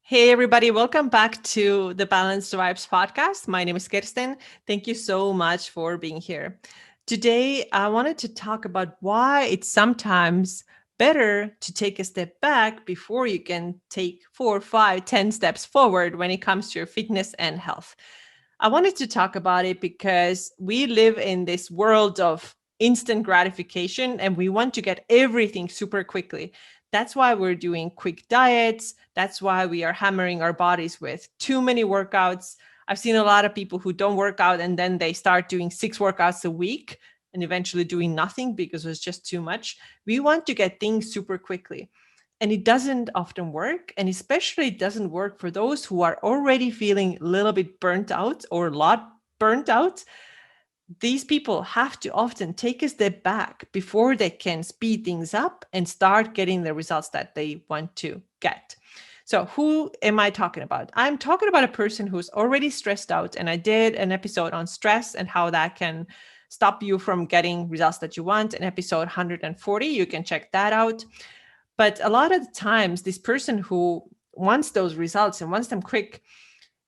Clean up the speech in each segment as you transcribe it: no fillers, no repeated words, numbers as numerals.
Hey, everybody, welcome back to the Balanced Vibes podcast. My name is Kirsten. Thank you so much for being here. Today, I wanted to talk about why it's sometimes better to take a step back before you can take 4, 5, 10 steps forward when it comes to your fitness and health. I wanted to talk about it because we live in this world of instant gratification and we want to get everything super quickly. That's why we're doing quick diets. That's why we are hammering our bodies with too many workouts. I've seen a lot of people who don't work out and then they start doing 6 workouts a week and eventually doing nothing because it's just too much. We want to get things super quickly. And it doesn't often work. And especially it doesn't work for those who are already feeling a little bit burnt out or a lot burnt out. These people have to often take a step back before they can speed things up and start getting the results that they want to get. So, who am I talking about? I'm talking about a person who's already stressed out. And I did an episode on stress and how that can stop you from getting results that you want in episode 140. You can check that out. But a lot of the times, this person who wants those results and wants them quick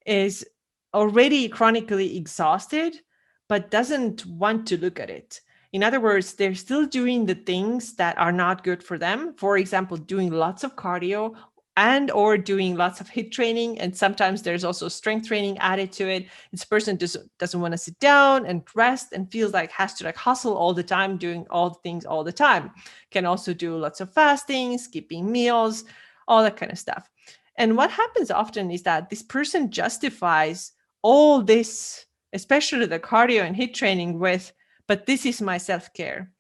is already chronically exhausted, but doesn't want to look at it. In other words, they're still doing the things that are not good for them. For example, doing lots of cardio and or doing lots of HIIT training. And sometimes there's also strength training added to it. This person doesn't want to sit down and rest and feels like has to like hustle all the time, doing all the things all the time. Can also do lots of fasting, skipping meals, all that kind of stuff. And what happens often is that this person justifies all this, especially the cardio and HIIT training, with, but this is my self-care.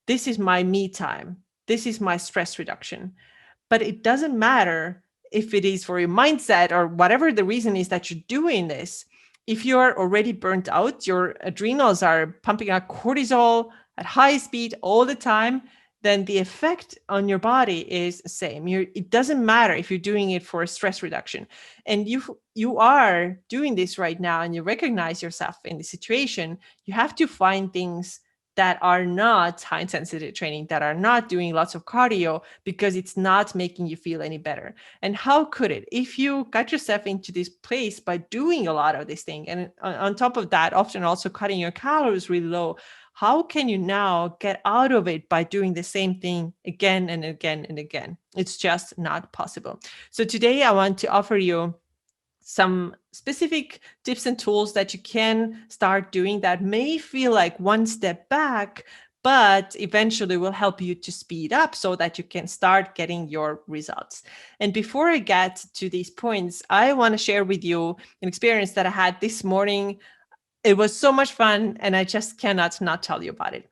This is my me time. This is my stress reduction. But it doesn't matter if it is for your mindset or whatever the reason is that you're doing this. If you're already burnt out, your adrenals are pumping out cortisol at high speed all the time, then the effect on your body is the same. It doesn't matter if you're doing it for a stress reduction. And you are doing this right now and you recognize yourself in the situation. You have to find things that are not high intensity training, that are not doing lots of cardio, because it's not making you feel any better. And how could it? If you got yourself into this place by doing a lot of this thing, and on top of that, often also cutting your calories really low, how can you now get out of it by doing the same thing again and again and again? It's just not possible. So today I want to offer you some specific tips and tools that you can start doing that may feel like one step back, but eventually will help you to speed up so that you can start getting your results. And before I get to these points, I want to share with you an experience that I had this morning. It was so much fun, and I just cannot not tell you about it.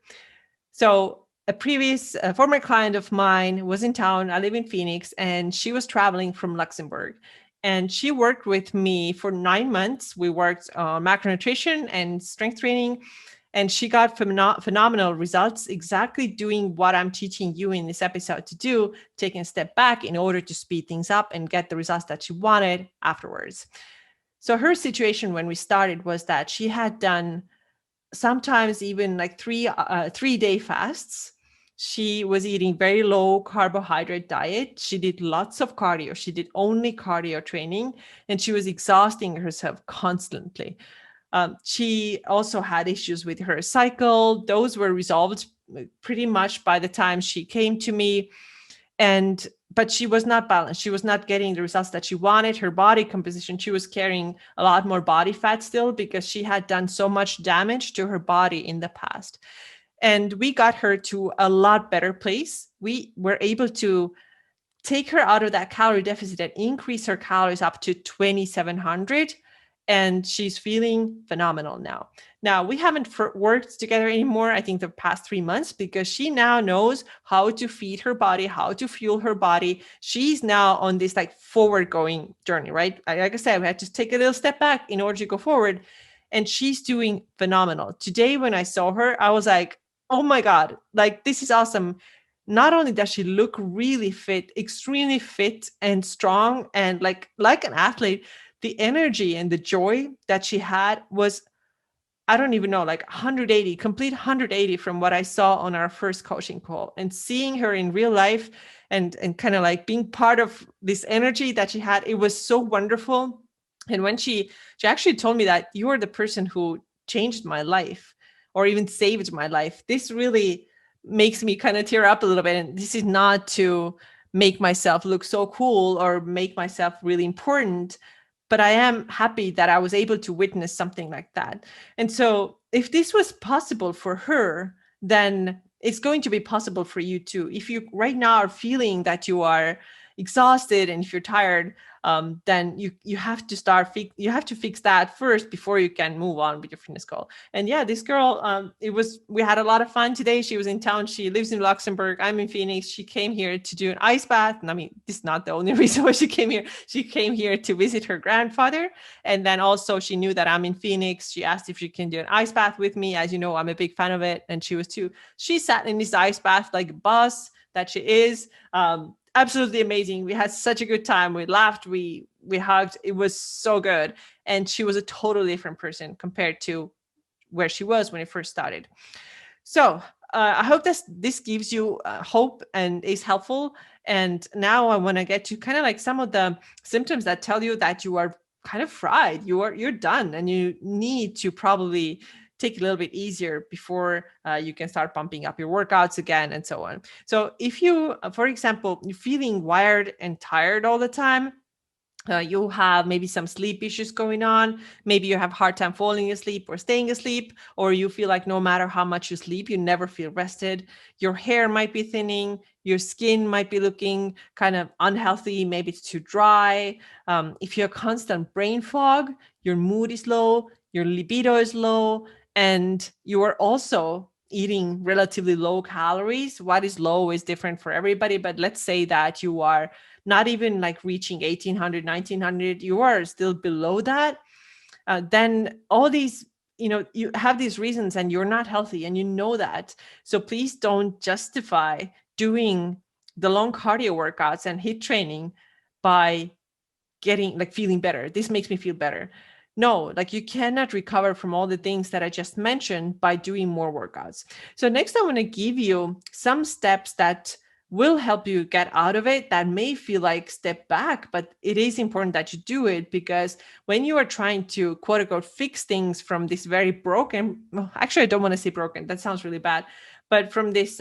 So a former client of mine was in town. I live in Phoenix, and she was traveling from Luxembourg. And she worked with me for 9 months. We worked on macronutrition and strength training, and she got phenomenal results exactly doing what I'm teaching you in this episode to do, taking a step back in order to speed things up and get the results that she wanted afterwards. So her situation when we started was that she had done sometimes even like 3-day fasts. She was eating very low carbohydrate diet. She did lots of cardio. She did only cardio training, and she was exhausting herself constantly. She also had issues with her cycle. Those were resolved pretty much by the time she came to me. But she was not balanced. She was not getting the results that she wanted. Her body composition, she was carrying a lot more body fat still because she had done so much damage to her body in the past. And we got her to a lot better place. We were able to take her out of that calorie deficit and increase her calories up to 2,700. And she's feeling phenomenal now. Now, we haven't worked together anymore, I think the past 3 months, because she now knows how to feed her body, how to fuel her body. She's now on this like forward going journey, right? Like I said, we had to take a little step back in order to go forward. And she's doing phenomenal. Today, when I saw her, I was like, oh my God, like this is awesome. Not only does she look really fit, extremely fit and strong and like an athlete, the energy and the joy that she had was I don't even know, like 180, complete 180 from what I saw on our first coaching call. And seeing her in real life and kind of like being part of this energy that she had, it was so wonderful. And when she actually told me that you are the person who changed my life or even saved my life, this really makes me kind of tear up a little bit. And this is not to make myself look so cool or make myself really important, but I am happy that I was able to witness something like that. And so if this was possible for her, then it's going to be possible for you too. If you right now are feeling that you are exhausted and if you're tired, then you have to you have to fix that first before you can move on with your fitness goal. And yeah, this girl, we had a lot of fun today. She was in town. She lives in Luxembourg. I'm in Phoenix. She came here to do an ice bath. And I mean, this is not the only reason why she came here. She came here to visit her grandfather. And then also she knew that I'm in Phoenix. She asked if she can do an ice bath with me. As you know, I'm a big fan of it. And she was too. She sat in this ice bath like a boss that she is. Absolutely amazing. We had such a good time. We laughed, we hugged. It was so good. And she was a totally different person compared to where she was when it first started. So I hope this gives you hope and is helpful. And now I want to get to kind of like some of the symptoms that tell you that you are kind of fried. You're done, and you need to probably take it a little bit easier before you can start bumping up your workouts again and so on. So if you, for example, you're feeling wired and tired all the time, you have maybe some sleep issues going on. Maybe you have a hard time falling asleep or staying asleep, or you feel like no matter how much you sleep, you never feel rested. Your hair might be thinning. Your skin might be looking kind of unhealthy. Maybe it's too dry. If you have constant brain fog, your mood is low, your libido is low, and you are also eating relatively low calories. What is low is different for everybody, but let's say that you are not even like reaching 1800, 1900, you are still below that, then all these, you have these reasons and you're not healthy and you know that. So please don't justify doing the long cardio workouts and HIIT training by getting like feeling better. This makes me feel better. No, like you cannot recover from all the things that I just mentioned by doing more workouts. So next I want to give you some steps that will help you get out of it, that may feel like step back, but it is important that you do it, because when you are trying to quote unquote fix things from this very broken, well, actually I don't want to say broken, that sounds really bad, but from this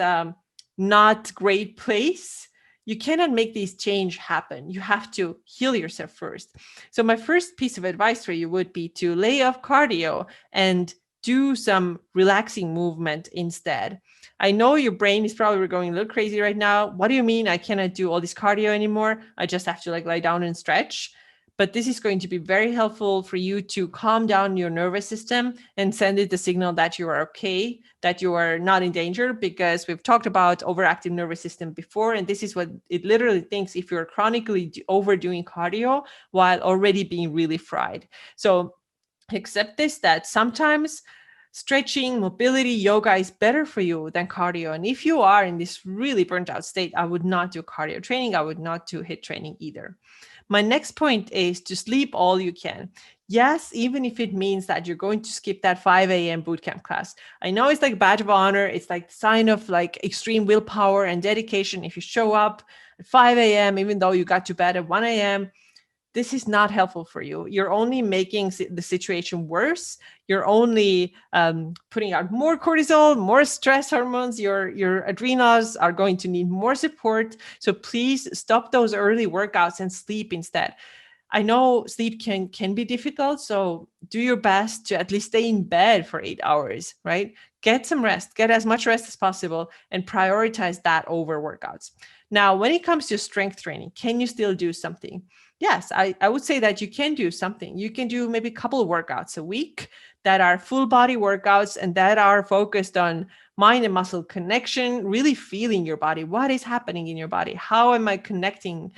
not great place, you cannot make these change happen. You have to heal yourself first. So my first piece of advice for you would be to lay off cardio and do some relaxing movement instead. I know your brain is probably going a little crazy right now. What do you mean I cannot do all this cardio anymore? I just have to like lie down and stretch. But this is going to be very helpful for you to calm down your nervous system and send it the signal that you are okay, that you are not in danger, because we've talked about overactive nervous system before. And this is what it literally thinks if you're chronically overdoing cardio while already being really fried. So accept this, that sometimes stretching, mobility, yoga is better for you than cardio. And if you are in this really burnt out state, I would not do cardio training. I would not do HIIT training either. My next point is to sleep all you can. Yes, even if it means that you're going to skip that 5 a.m. bootcamp class. I know it's like a badge of honor. It's like sign of like extreme willpower and dedication. If you show up at 5 a.m., even though you got to bed at 1 a.m., this is not helpful for you. You're only making the situation worse. You're only putting out more cortisol, more stress hormones. Your adrenals are going to need more support. So please stop those early workouts and sleep instead. I know sleep can be difficult, so do your best to at least stay in bed for 8 hours, right? Get some rest, get as much rest as possible, and prioritize that over workouts. Now, when it comes to strength training, can you still do something? Yes, I would say that you can do something. You can do maybe a couple of workouts a week that are full body workouts and that are focused on mind and muscle connection, really feeling your body. What is happening in your body? How am I connecting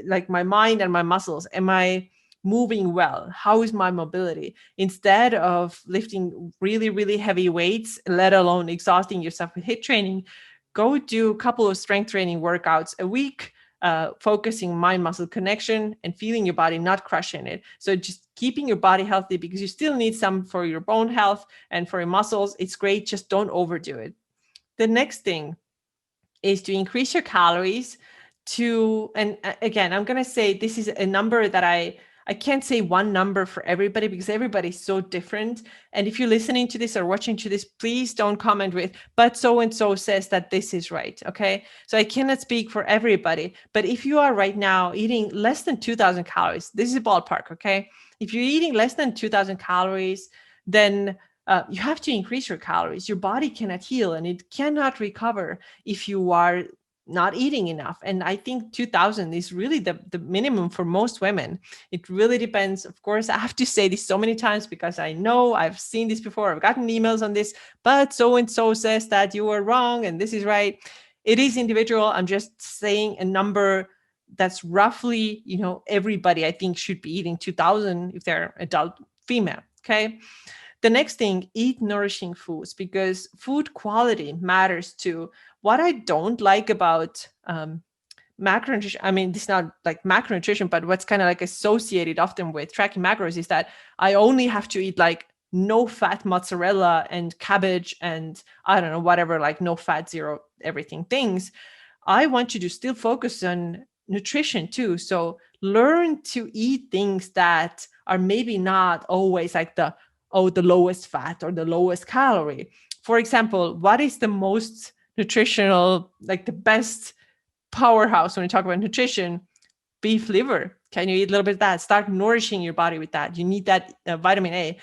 like my mind and my muscles? Am I moving well? How is my mobility? Instead of lifting really, really heavy weights, let alone exhausting yourself with HIIT training, go do a couple of strength training workouts a week. focusing mind muscle connection and feeling your body, not crushing it. So just keeping your body healthy, because you still need some for your bone health and for your muscles. It's great. Just don't overdo it. The next thing is to increase your calories to, and again, I'm going to say this is a number that I can't say one number for everybody, because everybody's so different. And if you're listening to this or watching to this, please don't comment with, but so and so says that this is right. Okay. So I cannot speak for everybody, but if you are right now eating less than 2000 calories, this is a ballpark. Okay. If you're eating less than 2000 calories, then you have to increase your calories. Your body cannot heal and it cannot recover if you are not eating enough. And I think 2000 is really the minimum for most women. It really depends. Of course, I have to say this so many times because I know I've seen this before. I've gotten emails on this, but so and so says that you are wrong and this is right. It is individual. I'm just saying a number that's roughly, everybody I think should be eating 2000 if they're adult female. Okay. The next thing, eat nourishing foods, because food quality matters too. What I don't like about macronutrition, I mean, this is not like macronutrition, but what's kind of like associated often with tracking macros is that I only have to eat like no fat mozzarella and cabbage and I don't know, whatever, like no fat, zero, everything things. I want you to still focus on nutrition too. So learn to eat things that are maybe not always like the lowest fat or the lowest calorie. For example, what is the most nutritional, like the best powerhouse when we talk about nutrition? Beef liver. Can you eat a little bit of that? Start nourishing your body with that. You need that vitamin A.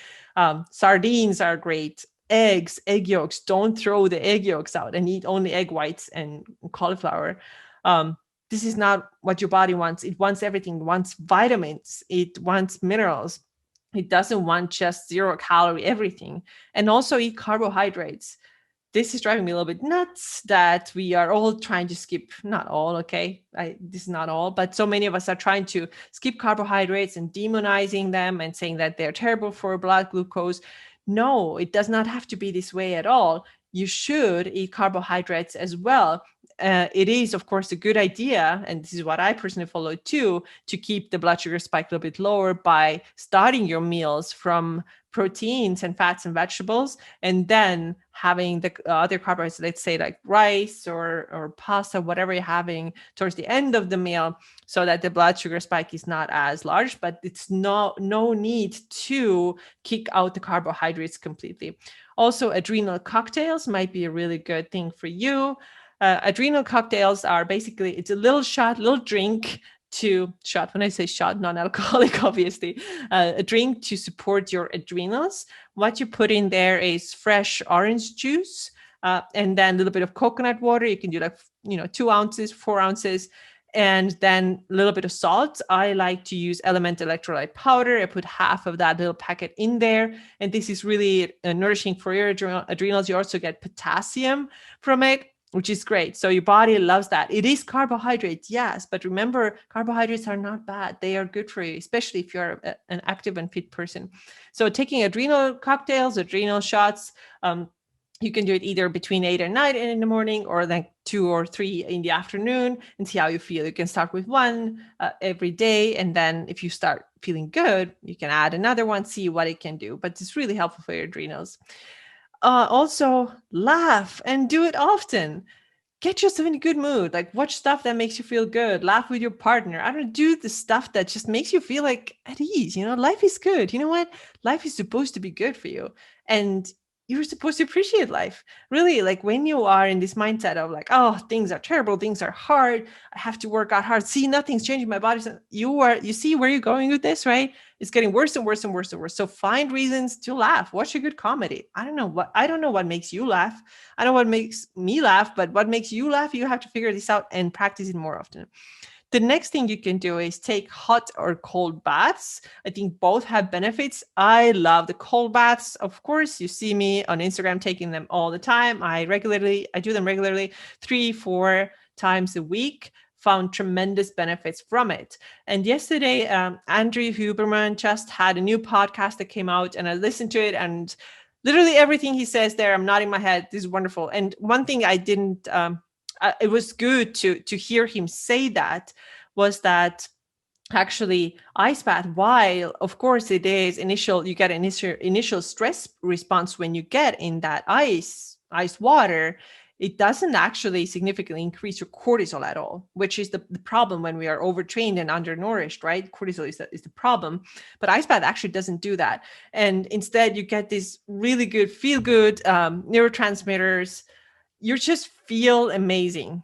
Sardines are great. Eggs, egg yolks. Don't throw the egg yolks out and eat only egg whites and cauliflower. This is not what your body wants. It wants everything. It wants vitamins. It wants minerals. It doesn't want just 0 calorie everything. And also eat carbohydrates. This is driving me a little bit nuts that we are all trying to skip, not all, okay, this is not all, but so many of us are trying to skip carbohydrates and demonizing them and saying that they're terrible for blood glucose. No, it does not have to be this way at all. You should eat carbohydrates as well. It is, of course, a good idea, and this is what I personally follow too, to keep the blood sugar spike a little bit lower by starting your meals from proteins and fats and vegetables, and then having the other carbohydrates, let's say like rice or pasta, whatever you're having towards the end of the meal, so that the blood sugar spike is not as large. But it's no need to kick out the carbohydrates completely. Also, adrenal cocktails might be a really good thing for you. Adrenal cocktails are basically, it's a little shot, little drink to shot. When I say shot, non-alcoholic, obviously, a drink to support your adrenals. What you put in there is fresh orange juice, and then a little bit of coconut water. You can do like, 2 ounces, 4 ounces, and then a little bit of salt. I like to use Element electrolyte powder. I put half of that little packet in there. And this is really nourishing for your adrenals. You also get potassium from it, which is great. So your body loves that. It is carbohydrates, yes, but remember, carbohydrates are not bad. They are good for you, especially if you're an active and fit person. So taking adrenal cocktails, adrenal shots, you can do it either between 8 and 9 in the morning, or then 2 or 3 in the afternoon, and see how you feel. You can start with one every day. And then if you start feeling good, you can add another one, see what it can do. But it's really helpful for your adrenals. Also, laugh and do it often. Get yourself in a good mood. Like, watch stuff that makes you feel good. Laugh with your partner. I don't do the stuff that just makes you feel like at ease. Life is good. You know what? Life is supposed to be good for you. And you're supposed to appreciate life. Really, like when you are in this mindset of like, oh, things are terrible, things are hard, I have to work out hard. See, nothing's changing my body. So you see where you're going with this, right? It's getting worse and worse and worse and worse. So find reasons to laugh. Watch a good comedy. I don't know what makes you laugh. I know what makes me laugh, but what makes you laugh, you have to figure this out and practice it more often. The next thing you can do is take hot or cold baths. I think both have benefits. I love the cold baths. Of course, you see me on Instagram taking them all the time. I do them regularly, 3-4 times a week. Found tremendous benefits from it. And yesterday, Andrew Huberman just had a new podcast that came out, and I listened to it, and literally everything he says there, I'm nodding my head. This is wonderful. And one thing I didn't it was good to hear him say that, was that actually ice bath, while of course it is initial, you get initial stress response when you get in that ice water, it doesn't actually significantly increase your cortisol at all, which is the problem when we are overtrained and undernourished, right? Cortisol is the problem, but ice bath actually doesn't do that. And instead you get these really good feel good neurotransmitters. You just feel amazing.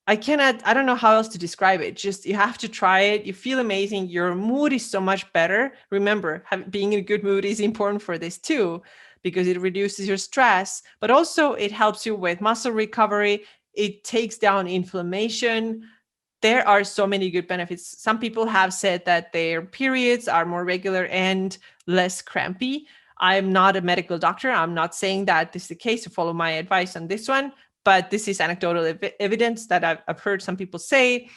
I don't know how else to describe it. Just, you have to try it. You feel amazing. Your mood is so much better. Remember, being in a good mood is important for this too, because it reduces your stress, but also it helps you with muscle recovery. It takes down inflammation. There are so many good benefits. Some people have said that their periods are more regular and less crampy. I'm not a medical doctor. I'm not saying that this is the case, to follow my advice on this one, but this is anecdotal evidence that I've heard some people say.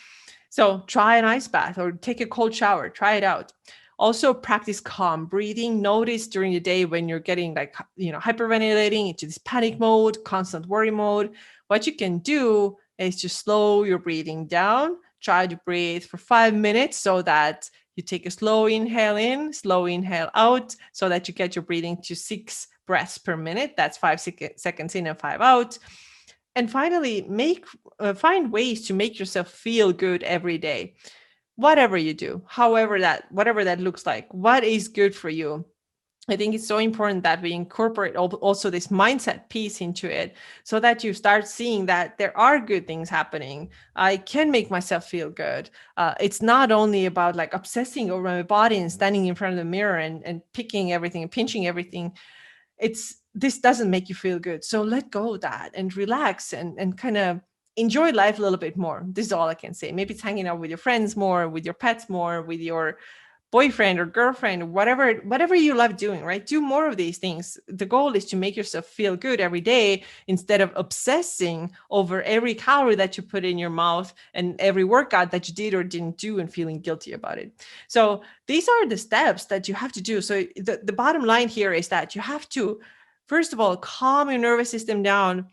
So try an ice bath or take a cold shower, try it out. Also practice calm breathing. Notice during the day when you're getting like, hyperventilating into this panic mode, constant worry mode, what you can do is to slow your breathing down. Try to breathe for 5 minutes so that you take a slow inhale in, slow inhale out, so that you get your breathing to 6 breaths per minute. That's 5 seconds in and 5 out. And finally, find ways to make yourself feel good every day. Whatever you do, whatever that looks like, what is good for you. I think it's so important that we incorporate also this mindset piece into it, so that you start seeing that there are good things happening. I can make myself feel good. It's not only about like obsessing over my body and standing in front of the mirror and picking everything and pinching everything. This doesn't make you feel good. So let go of that and relax and kind of enjoy life a little bit more. This is all I can say. Maybe it's hanging out with your friends more, with your pets more, with your boyfriend or girlfriend, or whatever you love doing, right? Do more of these things. The goal is to make yourself feel good every day, instead of obsessing over every calorie that you put in your mouth and every workout that you did or didn't do and feeling guilty about it. So these are the steps that you have to do. So the bottom line here is that you have to, first of all, calm your nervous system down,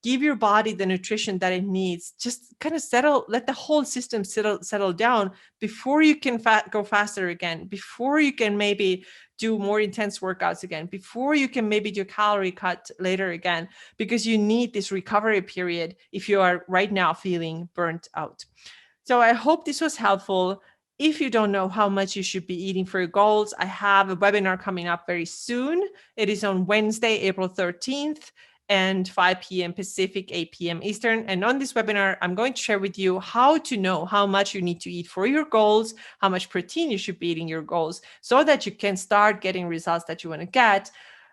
give your body the nutrition that it needs, just kind of let the whole system settle down before you can go faster again, before you can maybe do more intense workouts again, before you can maybe do a calorie cut later again, because you need this recovery period if you are right now feeling burnt out. So I hope this was helpful. If you don't know how much you should be eating for your goals, I have a webinar coming up very soon. It is on Wednesday, April 13th. And 5 p.m. Pacific, 8 p.m. Eastern. And on this webinar, I'm going to share with you how to know how much you need to eat for your goals, how much protein you should be eating your goals, so that you can start getting results that you want to get.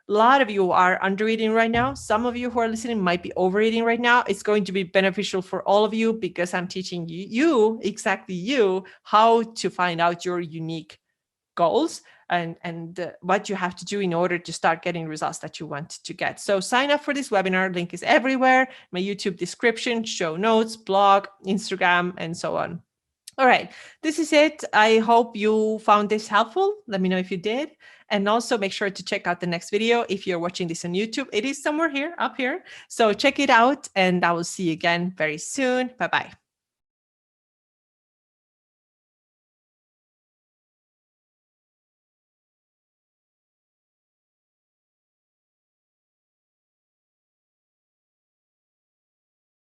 A lot of you are undereating right now. Some of you who are listening might be overeating right now. It's going to be beneficial for all of you, because I'm teaching exactly you, how to find out your unique goals and what you have to do in order to start getting results that you want to get. So sign up for this webinar. Link is everywhere. My YouTube description, show notes, blog, Instagram, and so on. All right, this is it. I hope you found this helpful. Let me know if you did. And also make sure to check out the next video. If you're watching this on YouTube, it is somewhere here, up here. So check it out, and I will see you again very soon. Bye-bye.